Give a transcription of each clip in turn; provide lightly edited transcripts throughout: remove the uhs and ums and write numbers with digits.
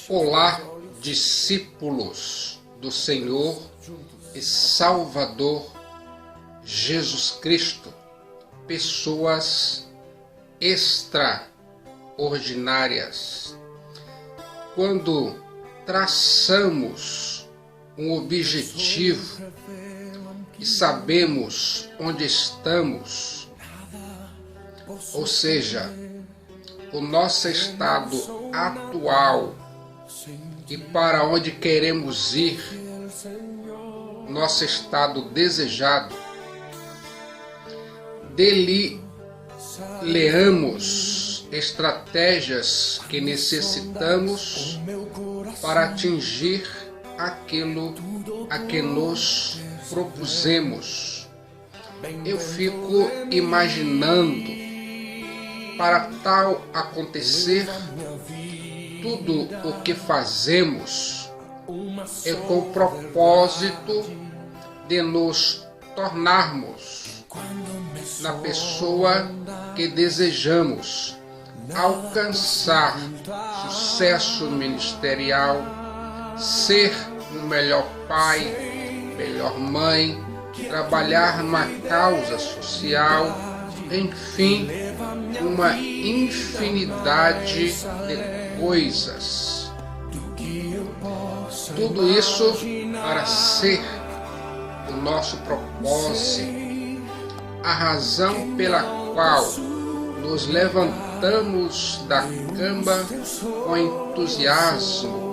Olá, discípulos do Senhor e Salvador Jesus Cristo, pessoas extraordinárias. Quando traçamos um objetivo e sabemos onde estamos, ou seja, o nosso estado atual e para onde queremos ir, nosso estado desejado, delineamos estratégias que necessitamos para atingir aquilo a que nos propusemos. Eu fico imaginando, para tal acontecer, tudo o que fazemos é com o propósito de nos tornarmos na pessoa que desejamos, alcançar sucesso ministerial, ser um melhor pai, melhor mãe, trabalhar numa causa social, enfim, uma infinidade de coisas. Tudo isso para ser o nosso propósito, a razão pela qual nos levantamos da cama com entusiasmo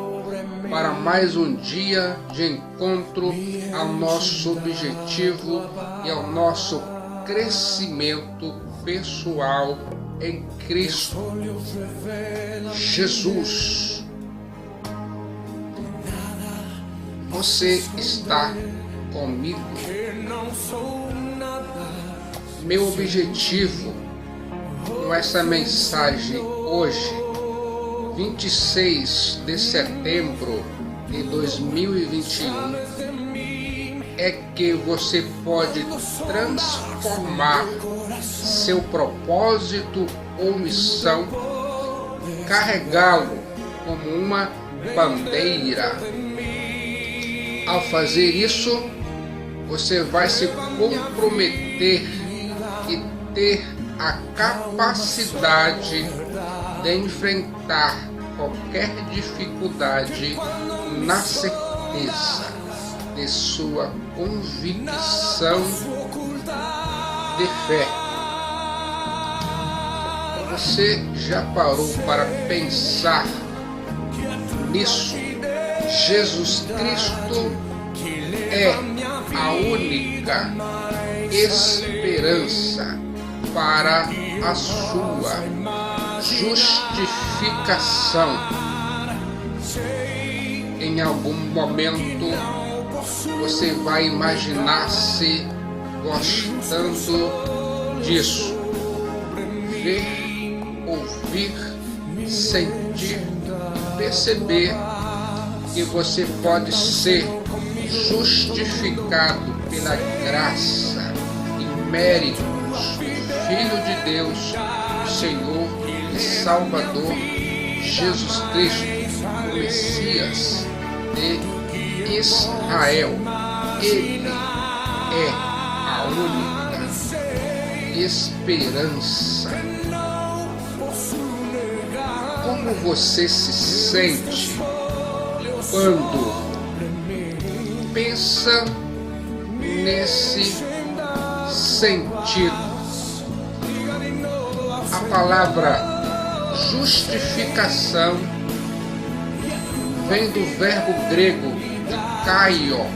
para mais um dia de encontro ao nosso objetivo e ao nosso crescimento pessoal em Cristo Jesus. Você está comigo? Meu objetivo com essa mensagem hoje, 26 de setembro de 2021, é que você pode transformar seu propósito ou missão, carregá-lo como uma bandeira. Ao fazer isso, você vai se comprometer e ter a capacidade de enfrentar qualquer dificuldade na certeza de sua convicção de fé. Você já parou para pensar nisso? Jesus Cristo é a única esperança para a sua justificação. Em algum momento você vai imaginar-se gostando disso. Ver, ouvir, sentir, perceber que você pode ser justificado pela graça e méritos do Filho de Deus, Senhor e Salvador Jesus Cristo, o Messias de Israel. Ele é a única esperança. Como você se sente quando pensa nesse sentido? A palavra justificação vem do verbo grego kaio,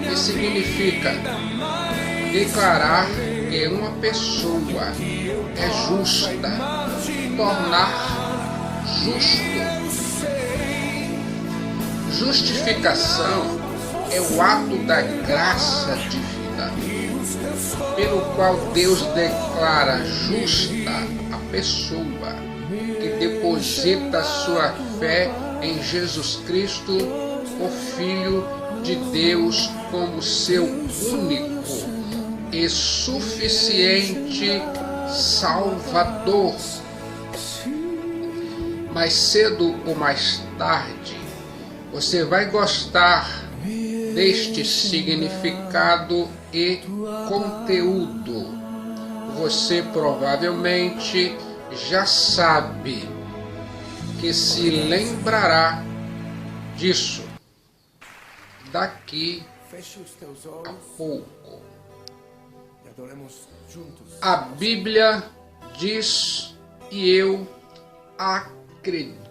que significa declarar que uma pessoa é justa, tornar justo. Justificação é o ato da graça divina, pelo qual Deus declara justa a pessoa que deposita sua fé em Jesus Cristo, o Filho de Deus, como seu único e suficiente Salvador. mais cedo ou mais tarde, você vai gostar deste significado e conteúdo. Você provavelmente já sabe que se lembrará disso daqui a pouco. A Bíblia diz e eu acredito.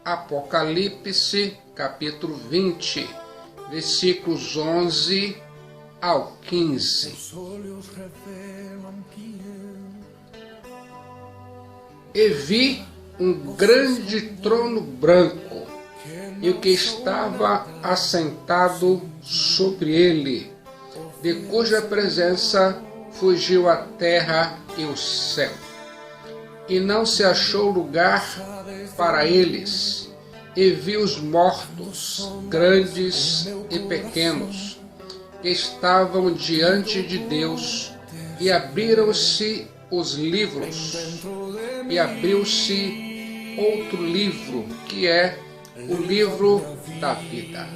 Apocalipse, capítulo 20, versículos 11 ao 15. E vi um grande trono branco, e o que estava assentado sobre ele, de cuja presença fugiu a terra e o céu, e não se achou lugar para eles. E vi os mortos, grandes e pequenos, que estavam diante de Deus, e abriram-se os livros, e abriu-se outro livro, que é o livro da vida.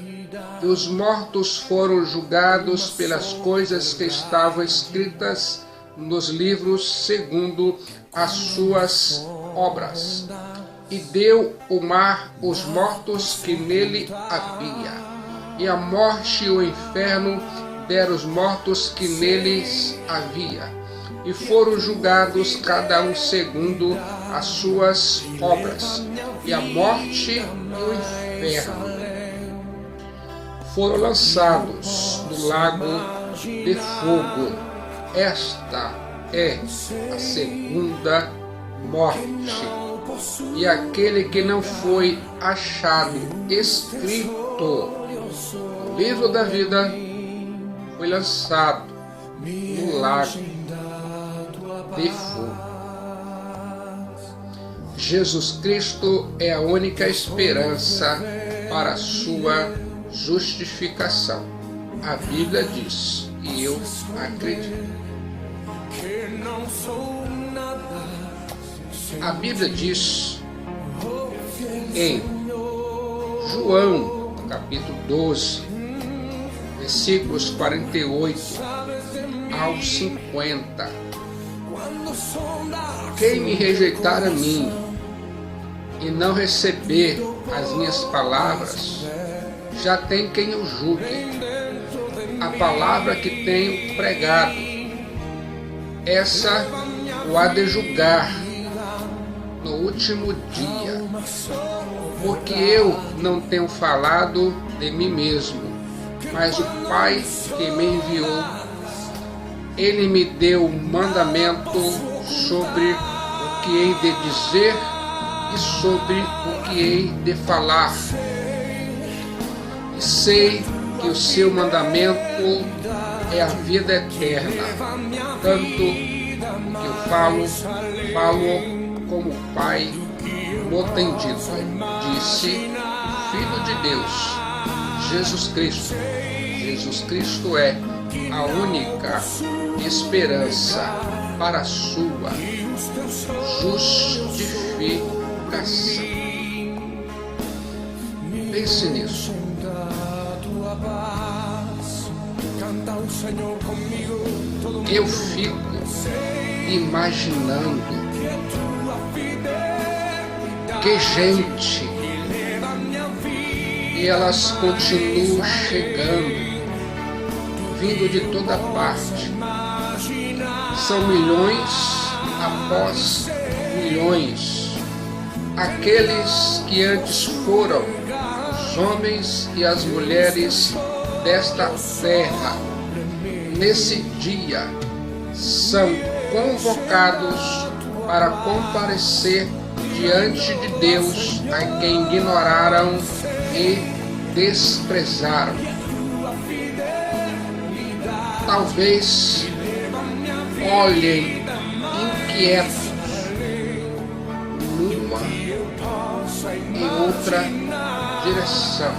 E os mortos foram julgados pelas coisas que estavam escritas nos livros segundo as suas obras. E deu o mar os mortos que nele havia, e a morte e o inferno deram os mortos que neles havia, e foram julgados cada um segundo as suas obras. E a morte e o inferno foram lançados no lago de fogo. Esta é a segunda morte. E aquele que não foi achado escrito no livro da vida foi lançado no lago de fogo. Jesus Cristo é a única esperança para a sua justificação. A Bíblia diz, e eu acredito. A Bíblia diz em João, capítulo 12, versículos 48 ao 50. Quem me rejeitar a mim e não receber as minhas palavras, já tem quem o julgue. A palavra que tenho pregado, essa o há de julgar no último dia, porque eu não tenho falado de mim mesmo, mas o Pai que me enviou, ele me deu um mandamento sobre o que hei de dizer e sobre o que hei de falar. E sei que o seu mandamento é a vida eterna. Tanto o que eu falo como o Pai o tem dito, disse o Filho de Deus, Jesus Cristo. Jesus Cristo é a única esperança para a sua justificação. Pense nisso. Eu fico imaginando que gente, e elas continuam chegando, vindo de toda parte. São milhões após milhões. Aqueles que antes foram os homens e as mulheres desta terra, nesse dia, são convocados para comparecer diante de Deus a quem ignoraram e desprezaram. Talvez olhem inquietos numa e outra direção,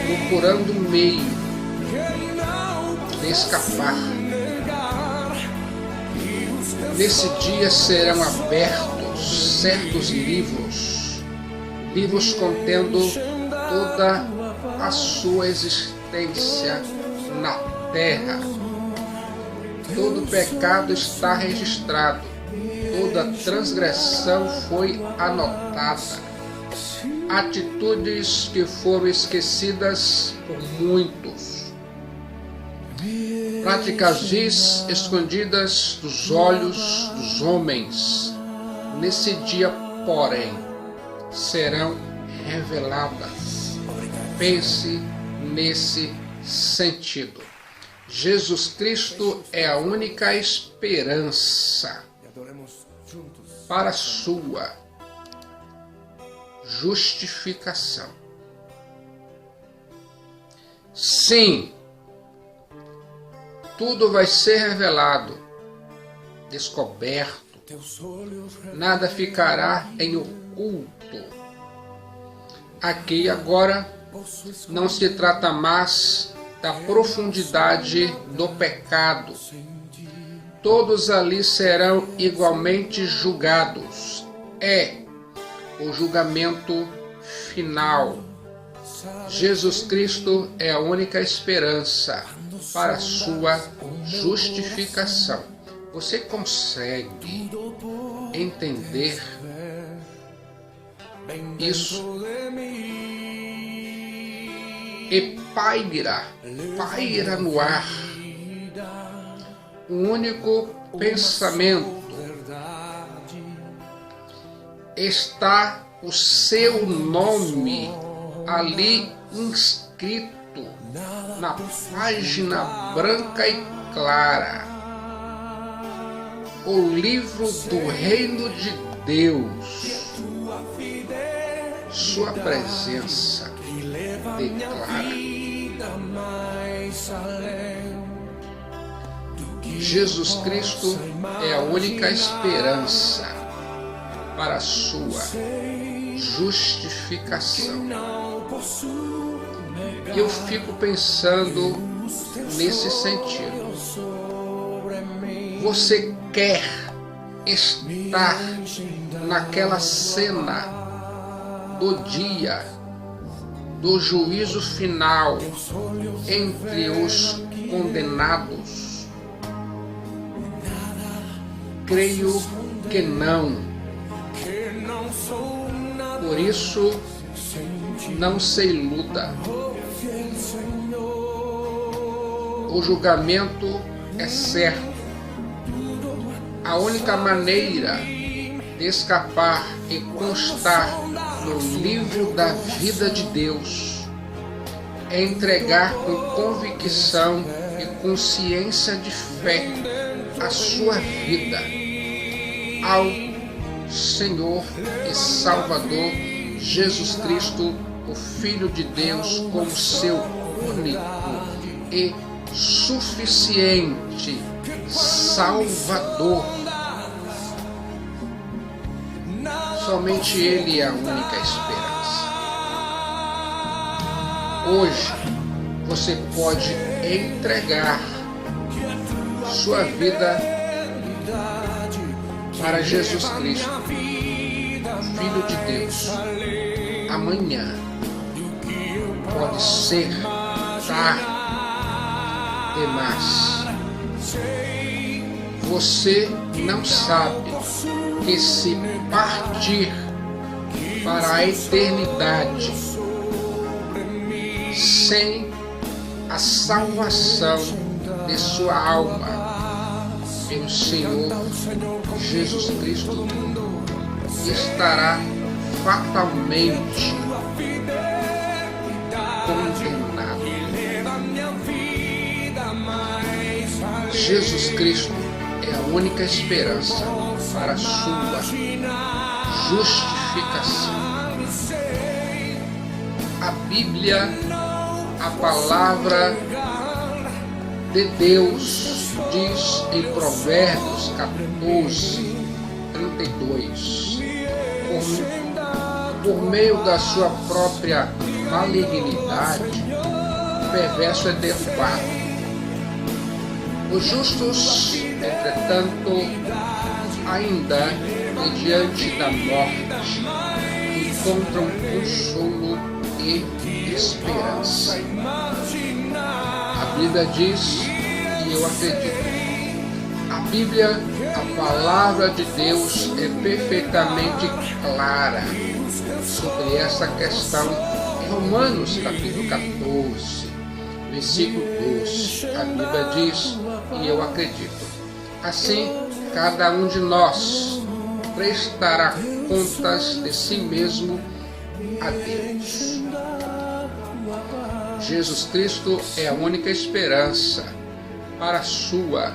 procurando um meio de escapar. Nesse dia serão abertos certos livros contendo toda a sua existência na terra. Todo pecado está registrado, toda transgressão foi anotada, atitudes que foram esquecidas por muitos, práticas vis escondidas dos olhos dos homens, nesse dia, porém, serão reveladas. Pense nesse sentido. Jesus Cristo é a única esperança para a sua justificação. Sim, tudo vai ser revelado, descoberto, nada ficará em oculto. Aqui agora não se trata mais da profundidade do pecado. Todos ali serão igualmente julgados. É o julgamento final. Jesus Cristo é a única esperança para a sua justificação. Você consegue entender isso? E paira no ar o único pensamento. Está o seu nome ali inscrito na página branca e clara. O livro do reino de Deus. Sua presença declara. Jesus Cristo é a única esperança para a sua justificação. Eu fico pensando nesse sentido. Você quer estar naquela cena do dia do juízo final entre os condenados? Creio que não. Por isso, não se iluda. O julgamento é certo. A única maneira de escapar e constar no livro da vida de Deus é entregar com convicção e consciência de fé a sua vida ao Senhor e Salvador Jesus Cristo, o Filho de Deus, como seu único e suficiente Salvador. Somente Ele é a única esperança. Hoje você pode entregar sua vida para Jesus Cristo, Filho de Deus. Amanhã pode ser tarde demais. Você não sabe que se partir para a eternidade sem a salvação de sua alma pelo Senhor Jesus Cristo, estará fatalmente condenado. Jesus Cristo é a única esperança para a sua justificação. A Bíblia, a palavra de Deus, diz em Provérbios 14:32, por meio da sua própria malignidade, o perverso é derrubado. Os justos, entretanto, ainda e diante da morte encontram consolo e esperança. A Bíblia diz, e eu acredito, a Bíblia, a palavra de Deus é perfeitamente clara sobre essa questão. Em Romanos capítulo 14, versículo 12, a Bíblia diz, e eu acredito, assim cada um de nós prestará contas de si mesmo a Deus. Jesus Cristo é a única esperança para a sua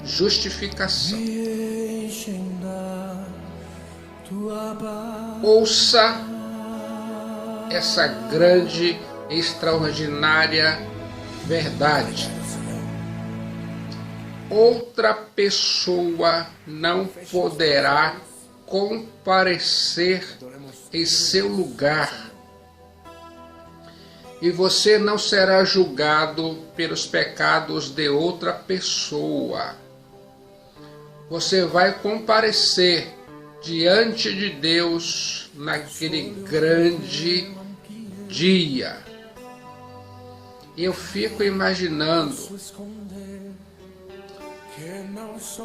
justificação. Ouça essa grande, extraordinária verdade. Outra pessoa não poderá comparecer em seu lugar. E você não será julgado pelos pecados de outra pessoa. Você vai comparecer diante de Deus naquele grande dia. Eu fico imaginando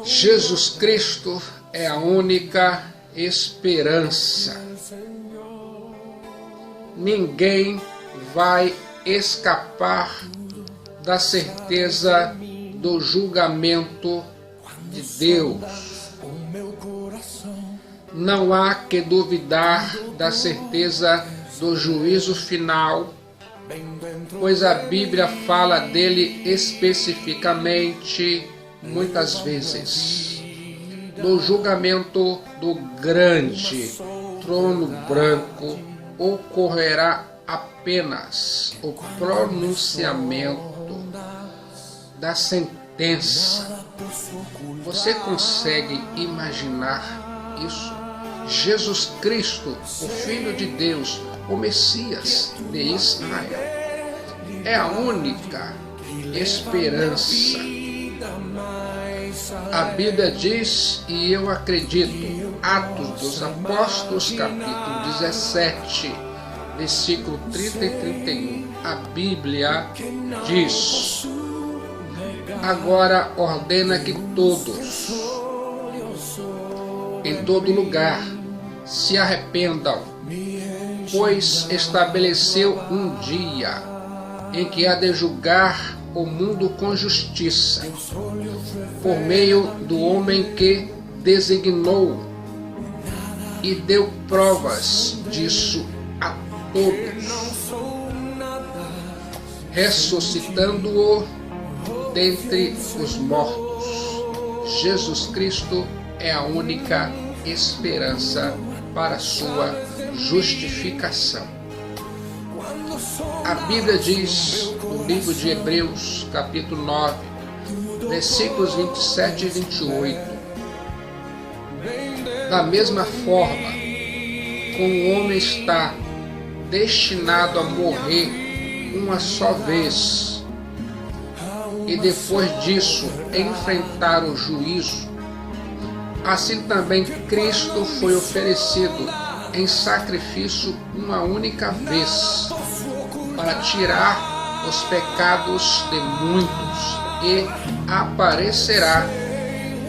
Jesus Cristo é a única esperança. Ninguém vai escapar da certeza do julgamento de Deus. Não há que duvidar da certeza do juízo final, pois a Bíblia fala dele especificamente, muitas vezes. No julgamento do grande trono branco ocorrerá apenas o pronunciamento da sentença. Você consegue imaginar isso? Jesus Cristo, o Filho de Deus, o Messias de Israel, é a única esperança. A Bíblia diz, e eu acredito, Atos dos Apóstolos, capítulo 17, versículo 30 e 31, a Bíblia diz: agora ordena que todos, em todo lugar, se arrependam, pois estabeleceu um dia em que há de julgar o mundo com justiça, por meio do homem que designou, e deu provas disso a todos, ressuscitando-o dentre os mortos. Jesus Cristo é a única esperança para a sua justificação. A Bíblia diz no livro de Hebreus, capítulo 9, versículos 27 e 28, da mesma forma como o homem está destinado a morrer uma só vez e depois disso enfrentar o juízo, assim também Cristo foi oferecido em sacrifício uma única vez para tirar os pecados de muitos, e aparecerá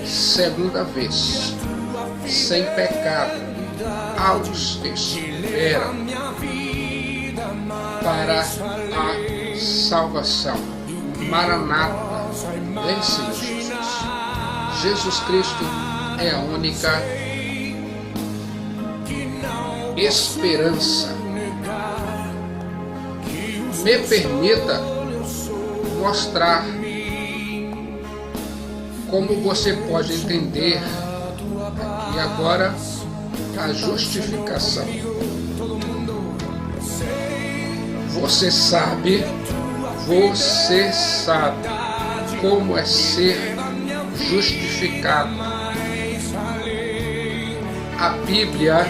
segunda vez sem pecado aos que esperam para a salvação. Maranata, vem Senhor Jesus. Jesus Cristo é a única esperança. Me permita mostrar como você pode entender aqui agora a justificação. Você sabe como é ser justificado. A Bíblia,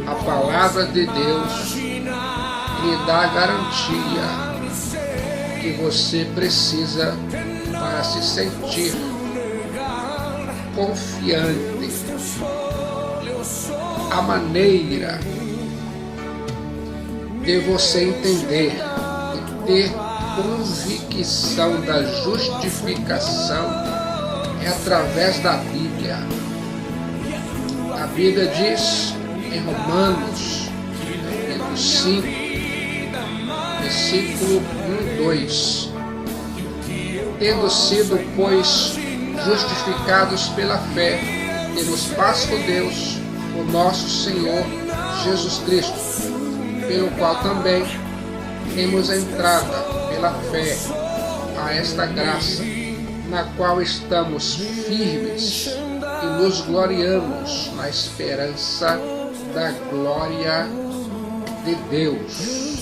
a palavra de Deus, lhe dá a garantia que você precisa para se sentir confiante a maneira de você entender e ter convicção da justificação é através da Bíblia. A Bíblia diz em Romanos, capítulo 5, versículo 1 e 2: tendo sido, pois, justificados pela fé, temos paz com Deus, o nosso Senhor Jesus Cristo, pelo qual também temos entrada pela fé a esta graça, na qual estamos firmes e nos gloriamos na esperança da glória de Deus.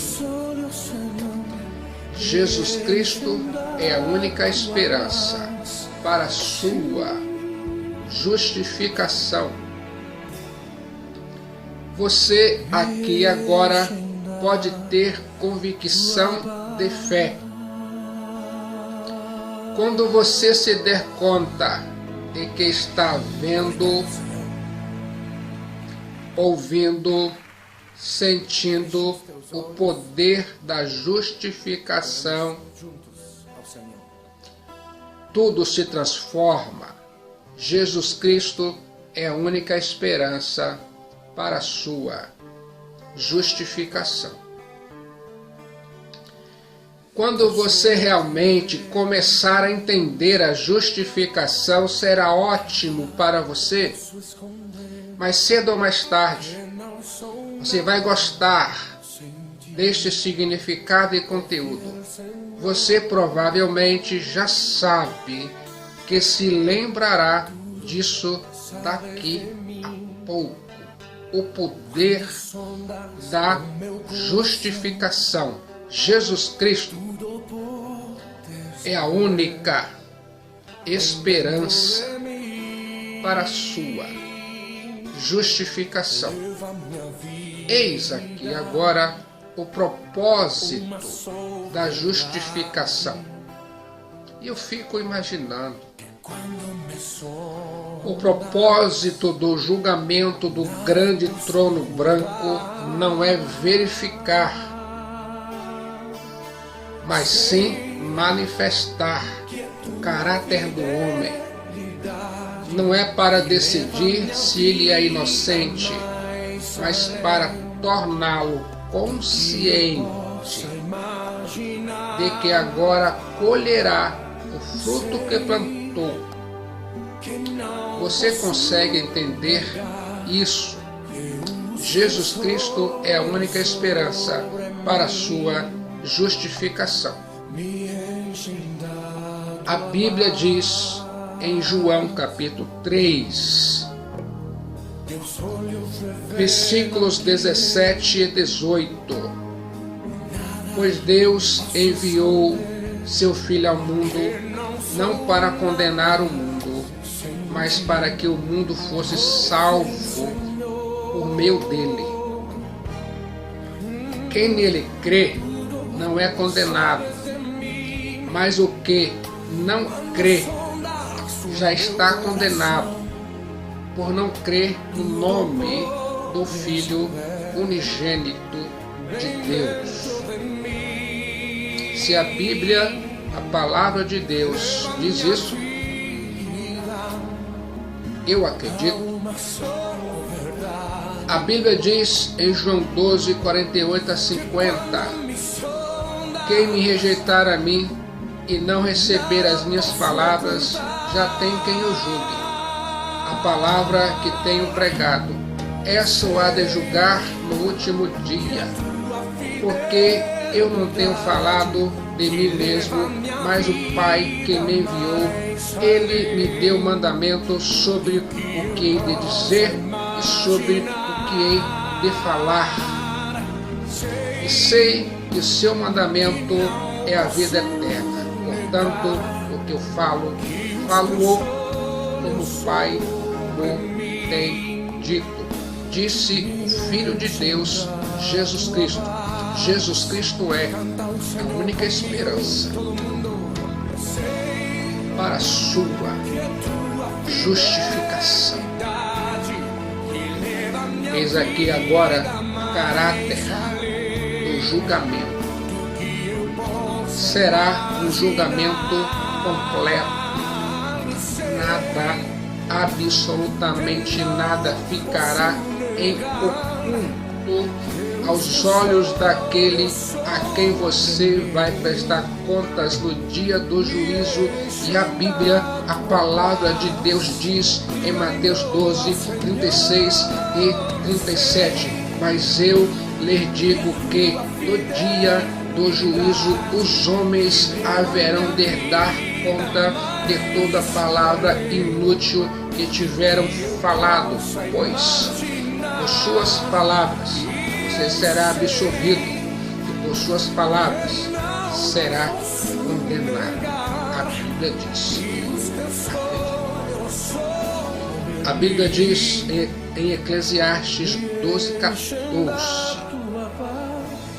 Jesus Cristo é a única esperança para a sua justificação. Você aqui agora pode ter convicção de fé. Quando você se der conta de que está vendo, ouvindo, sentindo o poder da justificação, tudo se transforma. Jesus Cristo é a única esperança para a sua justificação. Quando você realmente começar a entender a justificação, será ótimo para você. Mais cedo ou mais tarde, você vai gostar deste significado e conteúdo. Você provavelmente já sabe que se lembrará disso daqui a pouco. O poder da justificação. Jesus Cristo é a única esperança para a sua justificação. Eis aqui agora o propósito da justificação. E eu fico imaginando, o propósito do julgamento do grande trono branco não é verificar, mas sim manifestar o caráter do homem. Não é para decidir se ele é inocente, mas para torná-lo consciente de que agora colherá o fruto que plantou. Você consegue entender isso? Jesus Cristo é a única esperança para a sua justificação. A Bíblia diz em João capítulo 3, versículos 17 e 18: pois Deus enviou seu Filho ao mundo, não para condenar o mundo, mas para que o mundo fosse salvo por meio dele. Quem nele crê não é condenado, mas o que não crê já está condenado, por não crer no nome do Filho unigênito de Deus. Se a Bíblia, a palavra de Deus, diz isso, eu acredito. A Bíblia diz em João 12, 48 a 50: quem me rejeitar a mim e não receber as minhas palavras, já tem quem o julgue. A palavra que tenho pregado, essa o há de julgar no último dia. Porque eu não tenho falado de mim mesmo, mas o Pai que me enviou, ele me deu mandamento sobre o que hei de dizer e sobre o que hei de falar. E sei que o seu mandamento é a vida eterna. Portanto, o que eu falo-o como o Pai me tem dito. Disse o Filho de Deus, Jesus Cristo. Jesus Cristo é a única esperança para a sua justificação. Eis aqui agora caráter do julgamento. Será um julgamento completo. Nada, absolutamente nada ficará em oculto aos olhos daquele a quem você vai prestar contas no dia do juízo. E a Bíblia, a palavra de Deus diz em Mateus 12, 36 e 37, mas eu lhes digo que no dia do juízo os homens haverão de dar conta de toda palavra inútil que tiveram falado, pois por suas palavras você será absolvido e por suas palavras será condenado. A Bíblia diz. A Bíblia diz em Eclesiastes 12:14,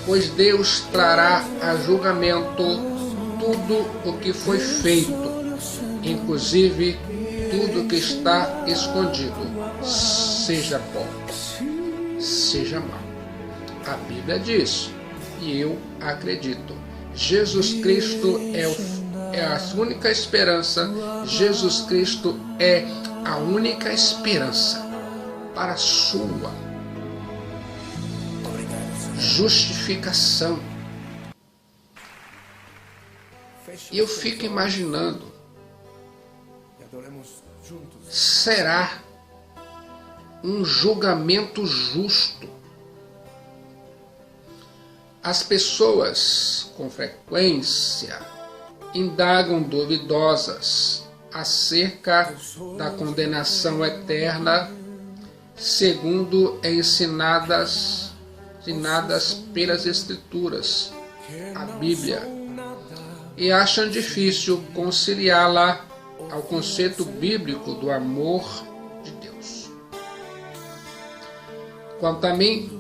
pois Deus trará a julgamento tudo o que foi feito, inclusive tudo que está escondido, seja bom, seja mal. A Bíblia diz, e eu acredito, Jesus Cristo é a única esperança. Jesus Cristo é a única esperança para a sua justificação. E eu fico imaginando, será um julgamento justo? As pessoas, com frequência, indagam duvidosas acerca da condenação eterna, segundo ensinadas pelas Escrituras, a Bíblia, e acham difícil conciliá-la ao conceito bíblico do amor de Deus. Quanto a mim,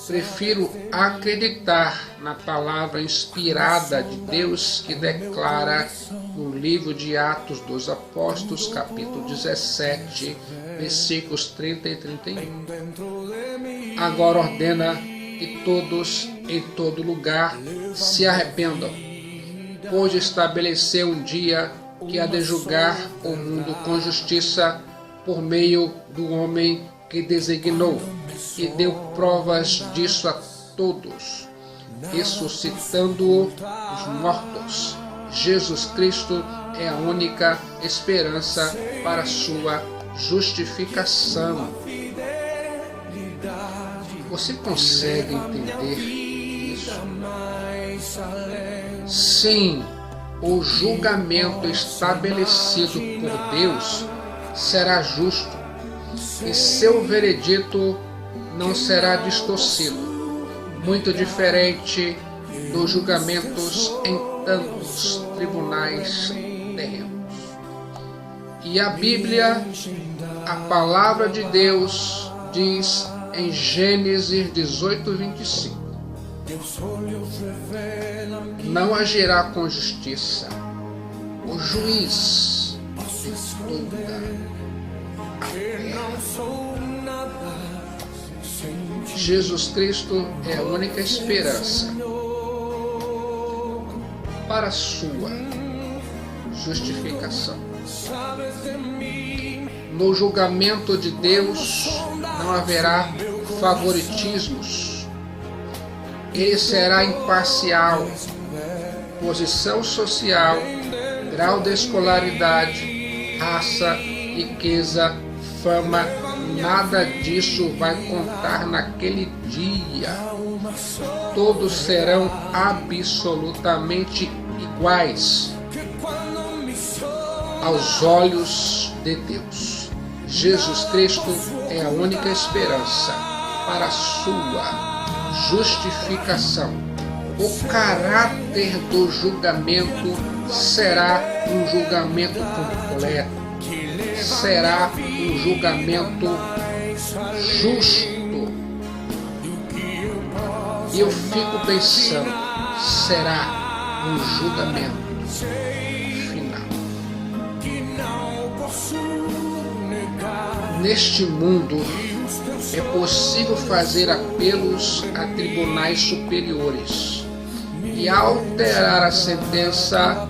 prefiro acreditar na palavra inspirada de Deus que declara no livro de Atos dos Apóstolos, capítulo 17, versículos 30 e 31. Agora ordena que todos, em todo lugar, se arrependam, pois estabeleceu um dia que há de julgar o mundo com justiça por meio do homem que designou, e deu provas disso a todos, ressuscitando os mortos. Jesus Cristo é a única esperança para a sua justificação. Você consegue entender isso? Sim, o julgamento estabelecido por Deus será justo e seu veredito não será distorcido, muito diferente dos julgamentos em tantos tribunais terrenos. E a Bíblia, a palavra de Deus, diz em Gênesis 18, 25, não agirá com justiça o juiz de toda a terra. Jesus Cristo é a única esperança para a sua justificação. No julgamento de Deus não haverá favoritismos. Ele será imparcial. Posição social, grau de escolaridade, raça, riqueza, fama, nada disso vai contar naquele dia. Todos serão absolutamente iguais aos olhos de Deus. Jesus Cristo é a única esperança para a sua justificação. O caráter do julgamento será um julgamento completo. Será um julgamento justo. E eu fico pensando, será um julgamento final. Neste mundo é possível fazer apelos a tribunais superiores e alterar a sentença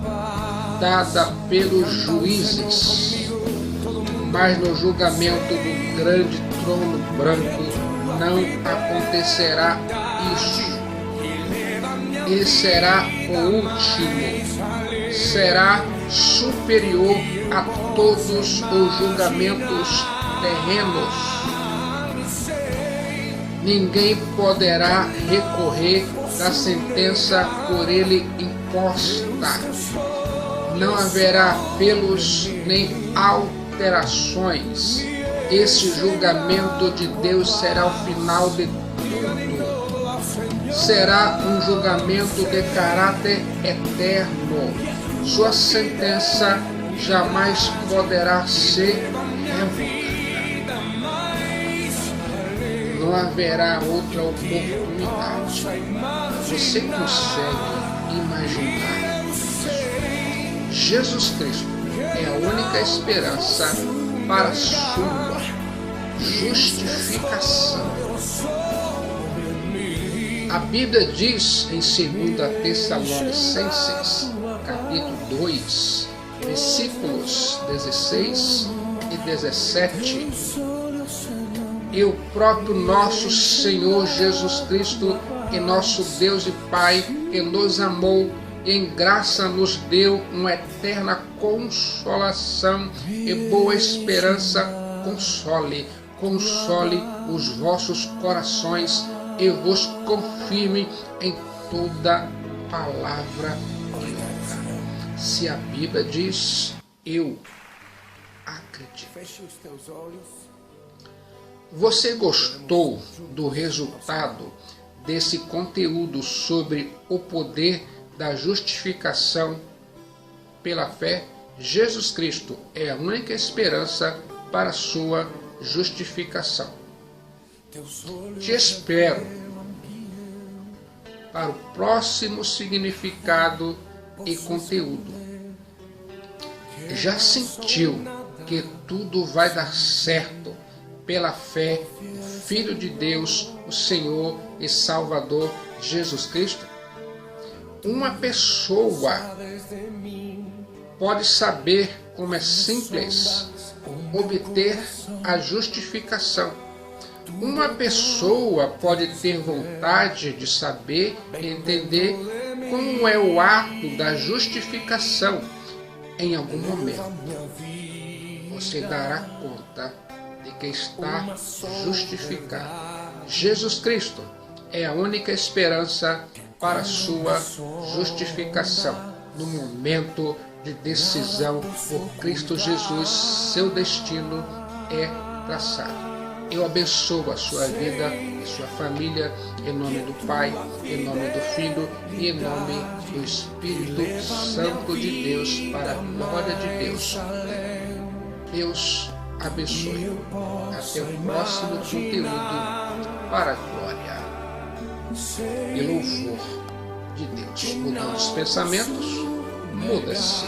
dada pelos juízes, mas no julgamento do grande trono branco não acontecerá isso. Ele será o último, será superior a todos os julgamentos terrenos. Ninguém poderá recorrer da sentença por ele imposta. Não haverá apelos nem alterações. Esse julgamento de Deus será o final de tudo. Será um julgamento de caráter eterno. Sua sentença jamais poderá ser revogada. Não haverá outra oportunidade. Você consegue imaginar isso? Jesus Cristo é a única esperança para a sua justificação. A Bíblia diz em 2 Tessalonicenses, capítulo 2, versículos 16 e 17, e o próprio nosso Senhor Jesus Cristo, que nosso Deus e Pai, que nos amou e em graça nos deu uma eterna consolação e boa esperança, console os vossos corações e vos confirme em toda palavra e obra. Se a Bíblia diz, eu acredito. Feche os teus olhos. Você gostou do resultado desse conteúdo sobre o poder da justificação pela fé? Jesus Cristo é a única esperança para a sua justificação. Te espero para o próximo significado e conteúdo. Já sentiu que tudo vai dar certo pela fé no Filho de Deus, o Senhor e Salvador Jesus Cristo? Uma pessoa pode saber como é simples obter a justificação. Uma pessoa pode ter vontade de saber e entender como é o ato da justificação. Em algum momento, você dará conta de que está justificado. Jesus Cristo é a única esperança para a sua justificação. No momento de decisão por Cristo Jesus, seu destino é traçado. Eu abençoo a sua vida e sua família, em nome do Pai, em nome do Filho e em nome do Espírito Santo de Deus, para a glória de Deus. Deus abençoe. Até o próximo conteúdo para a glória e louvor de Deus. Mudando os pensamentos, muda-se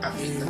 a vida.